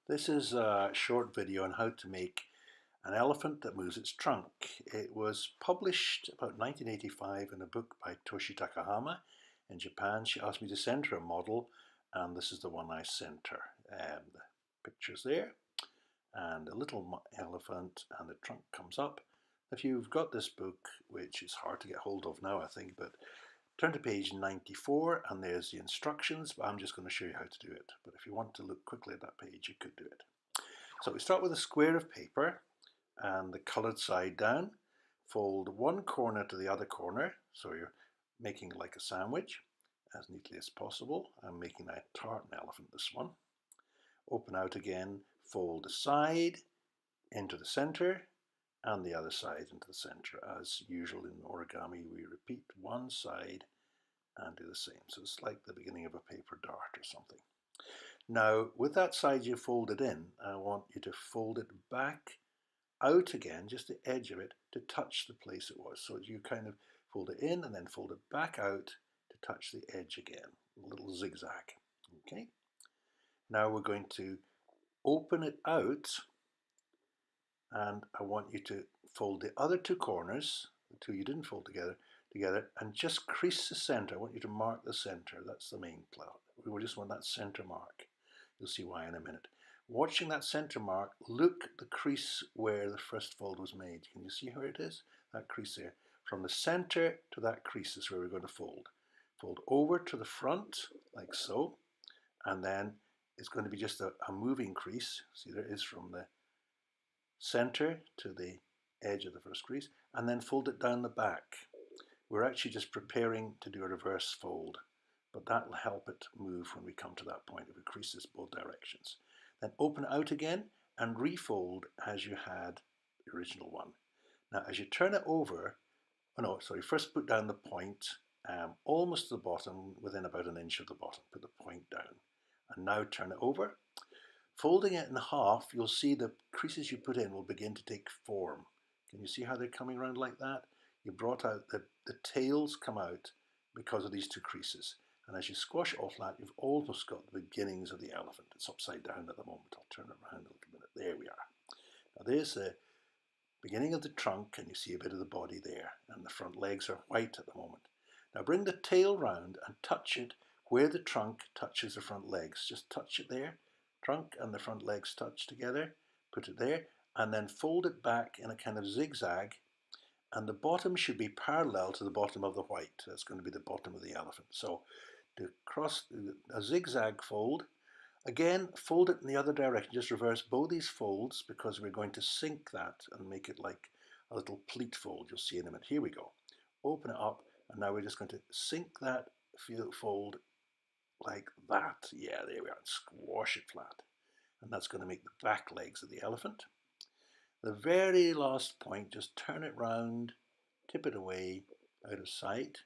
This is a short video on how to make an elephant that moves its trunk. It was published about 1985 in a book by Toshi Takahama in Japan. She asked me to send her a model, and this is the one I sent her. The picture's there, and a little elephant, and the trunk comes up. If you've got this book, which is hard to get hold of now, I think, but turn to page 94 and there's the instructions, but I'm just going to show you how to do it. But if you want to look quickly at that page, you could do it. So we start with a square of paper and the coloured side down. Fold one corner to the other corner, so you're making like a sandwich as neatly as possible. I'm making a tartan elephant, this one. Open out again, fold the side into the centre and the other side into the center. As usual in origami, we repeat one side and do the same. So it's like the beginning of a paper dart or something. Now, with that side you folded in, I want you to fold it back out again, just the edge of it, to touch the place it was. So you kind of fold it in and then fold it back out to touch the edge again, a little zigzag. Okay. Now we're going to open it out, and I want you to fold the other two corners, the two you didn't fold together, and just crease the center. I want you to mark the center. That's the main plot. We just want that center mark. You'll see why in a minute. Watching that center mark, look at the crease where the first fold was made. Can you see where it is? That crease there. From the center to that crease is where we're going to fold. Fold over to the front, like so, and then it's going to be just a moving crease. See, there it is from the center to the edge of the first crease, and then fold it down the back. We're actually just preparing to do a reverse fold, but that will help it move when we come to that point if it creases both directions. Then open it out again and refold as you had the original one. Now as you turn it over, first put down the point almost to the bottom, within about an inch of the bottom. Put the point down and now turn it over. Folding it in half, you'll see the creases you put in will begin to take form. Can you see how they're coming around like that? You brought out the tails come out because of these two creases. And as you squash it all flat, you've almost got the beginnings of the elephant. It's upside down at the moment. I'll turn it around a little bit. There we are. Now there's the beginning of the trunk, and you see a bit of the body there. And the front legs are white at the moment. Now bring the tail round and touch it where the trunk touches the front legs. Just touch it there. Trunk and the front legs touch together, put it there, and then fold it back in a kind of zigzag, and the bottom should be parallel to the bottom of the white. That's going to be the bottom of the elephant. So to cross a zigzag fold, again fold it in the other direction, just reverse both these folds because we're going to sink that and make it like a little pleat fold. You'll see in a minute. Here we go. Open it up, and now we're just going to sink that fold like that. Yeah, there we are. Squash it flat. And that's going to make the back legs of the elephant. The very last point, just turn it round, tip it away, out of sight.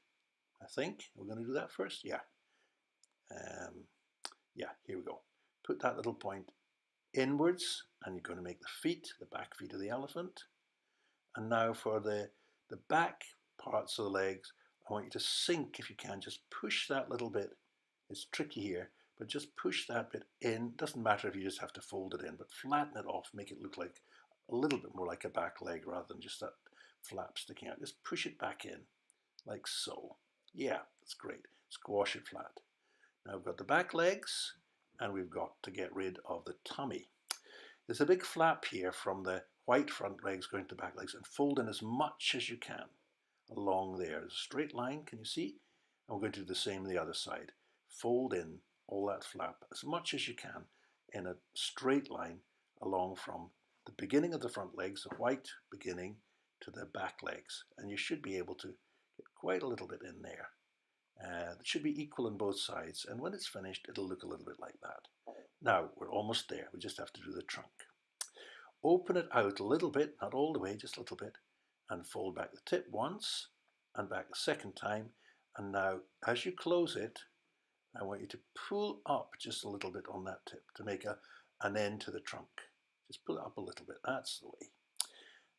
I think we're going to do that first. Yeah. Here we go. Put that little point inwards, and you're going to make the feet, the back feet of the elephant. And now for the back parts of the legs, I want you to sink, if you can, just push that little bit. It's tricky here, but just push that bit in. Doesn't matter if you just have to fold it in, but flatten it off, make it look like a little bit more like a back leg rather than just that flap sticking out. Just push it back in, like so. Yeah, that's great. Squash it flat. Now we've got the back legs, and we've got to get rid of the tummy. There's a big flap here from the white front legs going to the back legs, and fold in as much as you can along there. There's a straight line, can you see? And we're going to do the same on the other side. Fold in all that flap as much as you can in a straight line along from the beginning of the front legs, the white beginning, to the back legs. And you should be able to get quite a little bit in there. It should be equal on both sides. And when it's finished, it'll look a little bit like that. Now, we're almost there. We just have to do the trunk. Open it out a little bit, not all the way, just a little bit, and fold back the tip once and back a second time. And now, as you close it, I want you to pull up just a little bit on that tip to make an end to the trunk. Just pull it up a little bit, that's the way.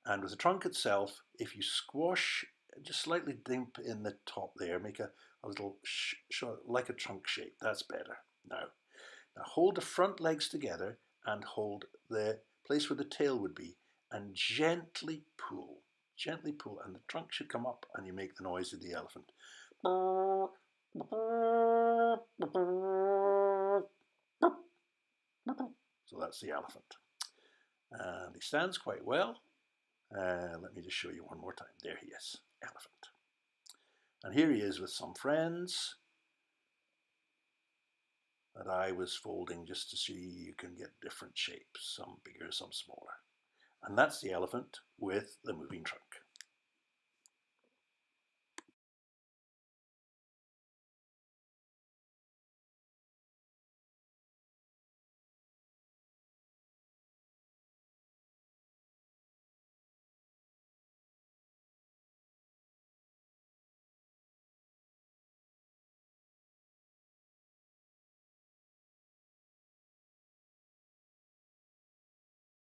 And with the trunk itself, if you squash, just slightly dimp in the top there, make a little, like a trunk shape, that's better. Now hold the front legs together and hold the place where the tail would be and gently pull, and the trunk should come up and you make the noise of the elephant. So that's the elephant. And he stands quite well. Let me just show you one more time. There he is, elephant. And here he is with some friends that I was folding just to see you can get different shapes, some bigger, some smaller. And that's the elephant with the moving trunk.